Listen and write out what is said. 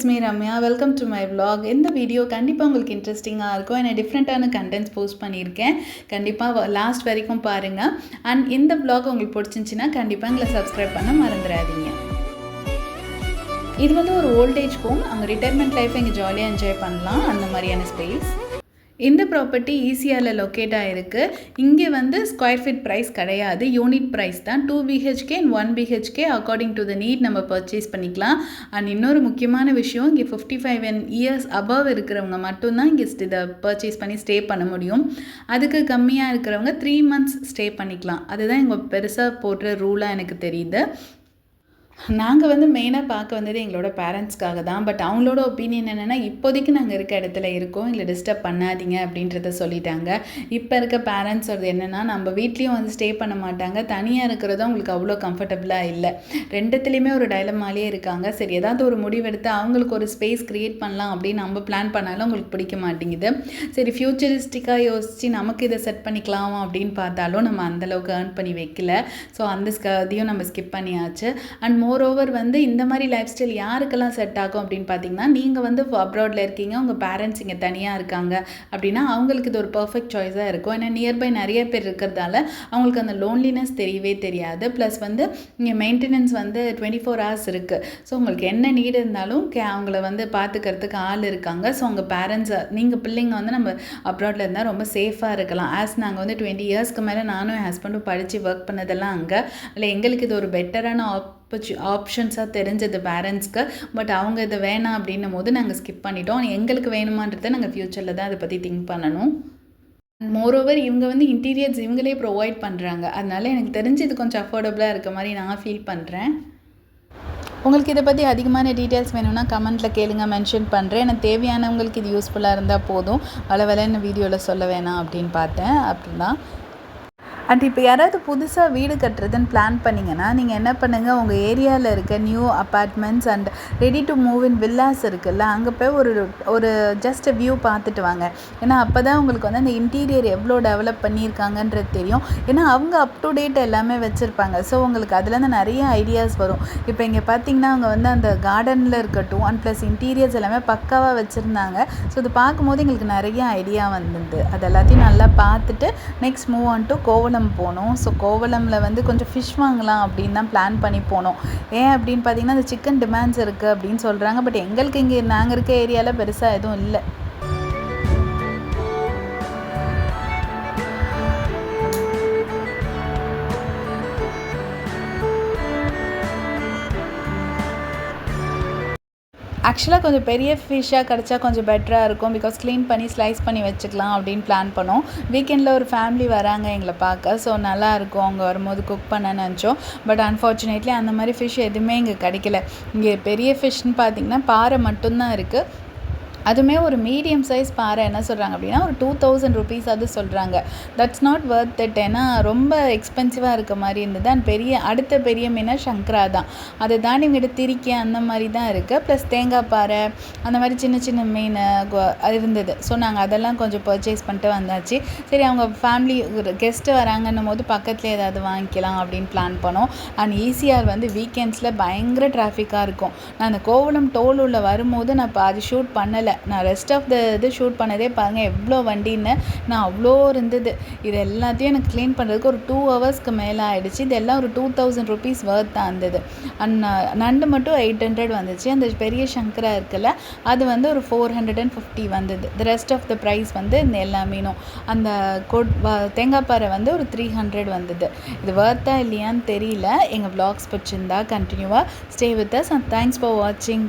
Me Ramya. Welcome to my vlog. இந்த video கண்டிப்பாக உங்களுக்கு இன்ட்ரெஸ்டிங்காக இருக்கும். ஏன்னா டிஃப்ரெண்ட்டான கண்டென்ட்ஸ் போஸ்ட் பண்ணியிருக்கேன். கண்டிப்பாக லாஸ்ட் வரைக்கும் பாருங்கள். அண்ட் இந்த vlog உங்களுக்கு பிடிச்சிருந்துச்சின்னா கண்டிப்பாக எங்களை சப்ஸ்கிரைப் பண்ண மறந்துடாதீங்க. இது வந்து ஒரு ஓல்டேஜ் ஹோம். அங்கே ரிட்டையர்மெண்ட் லைஃப்பை இங்கே ஜாலியாக என்ஜாய் பண்ணலாம், அந்த மாதிரியான ஸ்பேஸ். இந்த ப்ராப்பர்ட்டி ஈசிஆரில் லொக்கேட் ஆகிருக்கு. இங்கே வந்து ஸ்கொயர் ஃபீட் ப்ரைஸ் கிடையாது, யூனிட் ப்ரைஸ் தான். 2 BHK and 1 BHK according to the need நம்ம பர்ச்சேஸ் பண்ணிக்கலாம். அண்ட் இன்னொரு முக்கியமான விஷயம், இங்கே 55 இயர்ஸ் அபவ் இருக்கிறவங்க மட்டும்தான் இங்கே இதை பர்ச்சேஸ் பண்ணி ஸ்டே பண்ண முடியும். அதுக்கு கம்மியாக இருக்கிறவங்க 3 months ஸ்டே பண்ணிக்கலாம். அதுதான் இங்கே பெருசாக போடுற ரூலாக எனக்கு தெரியுது. நாங்கள் வந்து மெயினாக பார்க்க வந்தது எங்களோட பேரண்ட்ஸ்க்காக தான். பட் அவங்களோட ஒப்பீனியன் என்னென்னா, இப்போதைக்கு நாங்கள் இருக்க இடத்துல இருக்கோம், இல்லை டிஸ்டர்ப் பண்ணாதீங்க அப்படின்றத சொல்லிட்டாங்க. இப்போ இருக்க பேரண்ட்ஸ் அது என்னென்னா, நம்ம வீட்லேயும் வந்து ஸ்டே பண்ண மாட்டாங்க, தனியாக இருக்கிறதும் அவங்களுக்கு அவ்வளோ கம்ஃபர்டபுளாக இல்லை. ரெண்டுத்துலேயுமே ஒரு டைலமாலே இருக்காங்க. சரி, ஏதாவது ஒரு முடிவெடுத்து அவங்களுக்கு ஒரு ஸ்பேஸ் க்ரியேட் பண்ணலாம் அப்படின்னு நம்ம பிளான் பண்ணாலும் அவங்களுக்கு பிடிக்க மாட்டேங்குது. சரி, ஃப்யூச்சரிஸ்டிக்காக யோசித்து நமக்கு இதை செட் பண்ணிக்கலாம் அப்படின்னு பார்த்தாலும் நம்ம அந்தளவுக்கு ஏர்ன் பண்ணி வைக்கல. ஸோ அந்த இதையும் நம்ம ஸ்கிப் பண்ணியாச்சு. அண்ட் மோரோவர் வந்து இந்த மாதிரி லைஃப் ஸ்டைல் யாருக்கெல்லாம் செட் ஆகும் அப்படின்னு பார்த்தீங்கன்னா, நீங்கள் வந்து அப்ராடில் இருக்கீங்க, உங்கள் பேரண்ட்ஸ் இங்கே தனியாக இருக்காங்க அப்படின்னா அவங்களுக்கு இது ஒரு பர்ஃபெக்ட் சாய்ஸாக இருக்கும். ஏன்னா நியர்பை நிறைய பேர் இருக்கிறதால அவங்களுக்கு அந்த லோன்லினஸ் தெரியவே தெரியாது. ப்ளஸ் வந்து இங்கே மெயின்டெனன்ஸ் வந்து 24 hours இருக்குது. ஸோ உங்களுக்கு என்ன நீடு இருந்தாலும் அவங்கள வந்து பார்த்துக்கிறதுக்கு ஆள் இருக்காங்க. ஸோ உங்கள் பேரண்ட்ஸை நீங்கள் பிள்ளைங்க வந்து நம்ம அப்ராடில் இருந்தால் ரொம்ப சேஃபாக இருக்கலாம். நாங்கள் வந்து 20 yearsக்கு மேலே நானும் என் ஹஸ்பண்டும் படித்து ஒர்க் பண்ணதெல்லாம் அங்கே. இல்லை எங்களுக்கு இது ஒரு பெட்டரான ஆப்ஷன்ஸாக தெரிஞ்சது பேரண்ட்ஸ்க்கு. பட் அவங்க இதை வேணாம் அப்படின்னும் போது நாங்கள் ஸ்கிப் பண்ணிட்டோம். எங்களுக்கு வேணுமான்றதை நாங்கள் ஃப்யூச்சரில் தான் அதை பற்றி திங்க் பண்ணணும். மோரோவர் இவங்க வந்து இன்டீரியர்ஸ் இவங்களே ப்ரொவைட் பண்ணுறாங்க. அதனால எனக்கு தெரிஞ்சு இது கொஞ்சம் அஃபோர்டபுளாக இருக்க மாதிரி நான் ஃபீல் பண்ணுறேன். உங்களுக்கு இதை பற்றி அதிகமான டீட்டெயில்ஸ் வேணும்னா கமெண்ட்டில் கேளுங்க, மென்ஷன் பண்ணுறேன். எனக்கு தேவையானவங்களுக்கு இது யூஸ்ஃபுல்லாக இருந்தால் போதும், வளவலன்னு வீடியோவில் சொல்ல வேணாம் அப்படின்னு பார்த்தேன். அப்படிதான். அண்ட் இப்போ யாராவது புதுசாக வீடு கட்டுறதுன்னு பிளான் பண்ணிங்கன்னா, நீங்கள் என்ன பண்ணுங்கள், உங்கள் ஏரியாவில் இருக்க new apartments and ready to move in villas இருக்குல்ல, அங்கே போய் ஒரு ஜஸ்ட் வியூ பார்த்துட்டு வாங்க. ஏன்னா அப்போ தான் உங்களுக்கு வந்து அந்த இன்டீரியர் எவ்வளோ டெவலப் பண்ணியிருக்காங்கன்றது தெரியும். ஏன்னா அவங்க அப் டு டேட் எல்லாமே வச்சுருப்பாங்க. ஸோ உங்களுக்கு அதுலேருந்து நிறைய ஐடியாஸ் வரும். இப்போ இங்கே பார்த்தீங்கன்னா அவங்க வந்து அந்த கார்டனில் இருக்கட்டும் அண்ட் ப்ளஸ் இன்டீரியர்ஸ் எல்லாமே பக்காவாக வச்சுருந்தாங்க. ஸோ இது பார்க்கும்போது எங்களுக்கு நிறைய ஐடியா வந்தது. அது எல்லாத்தையும் நல்லா பார்த்துட்டு next move on to Kovalam போனோம். ஸோ கோவலமில் வந்து கொஞ்சம் ஃபிஷ் வாங்கலாம் அப்படின்னு தான் பிளான் பண்ணி போனோம். ஏன் அப்படின்னு பார்த்தீங்கன்னா, அந்த சிக்கன் டிமாண்ட்ஸ் இருக்குது அப்படின்னு சொல்கிறாங்க. பட் எங்களுக்கு இங்கே நாங்கள் இருக்க ஏரியாவில் பெருசாக எதுவும் இல்லை. ஆக்சுவலாக கொஞ்சம் பெரிய ஃபிஷ்ஷாக கிடச்சா கொஞ்சம் பெட்டராக இருக்கும். பிகாஸ் க்ளீன் பண்ணி ஸ்லைஸ் பண்ணி வச்சுக்கலாம் அப்படின்னு பிளான் பண்ணோம். வீக்கெண்டில் ஒரு ஃபேமிலி வராங்க எங்களை பார்க்க. ஸோ நல்லாயிருக்கும் அவங்க வரும்போது குக் பண்ண நினச்சோம். பட் அன்ஃபார்ச்சுனேட்லி அந்த மாதிரி ஃபிஷ் எதுவுமே இங்கே கிடைக்கல. இங்கே பெரிய ஃபிஷ்ன்னு பார்த்திங்கன்னா பாறை மட்டும்தான் இருக்குது. அதுவுமே ஒரு மீடியம் சைஸ் பாறை என்ன சொல்கிறாங்க அப்படின்னா ஒரு 2000 rupees அது சொல்கிறாங்க. That's not worth it. ஏன்னா ரொம்ப எக்ஸ்பென்சிவாக இருக்க மாதிரி இருந்தது. அண்ட் அடுத்த பெரிய மீனாக சங்கரா தான். அதை தாண்டி இங்கிட்ட திரிக்கி அந்த மாதிரி தான் இருக்குது. ப்ளஸ் தேங்காய் பாறை அந்த மாதிரி சின்ன சின்ன மீன் இருந்தது. ஸோ நாங்கள் அதெல்லாம் கொஞ்சம் பர்ச்சேஸ் பண்ணிட்டு வந்தாச்சு. சரி, அவங்க ஃபேமிலி கெஸ்ட்டு வராங்கன்னும் போது பக்கத்துலேயே ஏதாவது வாங்கிக்கலாம் அப்படின்னு பிளான் பண்ணோம். அண்ட் ஈசிஆர் வந்து வீக்கெண்ட்ஸில் பயங்கர டிராஃபிக்காக இருக்கும். நான் அந்த கோவலம் டோல் உள்ள வரும்போது நான் பாதி ஷூட் பண்ணலை. நான் ரெஸ்ட் ஆஃப் இது ஷூட் பண்ணதே பாருங்கள் எவ்வளோ வண்டின்னு. நான் அவ்வளோ இருந்தது. இது எல்லாத்தையும் எனக்கு க்ளீன் பண்ணுறதுக்கு ஒரு 2 hours மேலே ஆகிடுச்சு. இதெல்லாம் ஒரு 2000 rupees வர்த் தான் இருந்தது. அண்ட் நண்டு மட்டும் 800 வந்துச்சு. அந்த பெரிய சங்கரா இருக்குல்ல, அது வந்து ஒரு 450 வந்தது. The rest of the price வந்து இந்த எல்லா மீனும். அந்த தேங்காய் பாறை வந்து ஒரு 300 வந்தது. இது வர்த்தா இல்லையான்னு தெரியல. எங்கள் vlogs பிடிச்சிருந்தா கண்டினியூவாக stay with us and thanks for வாட்சிங்.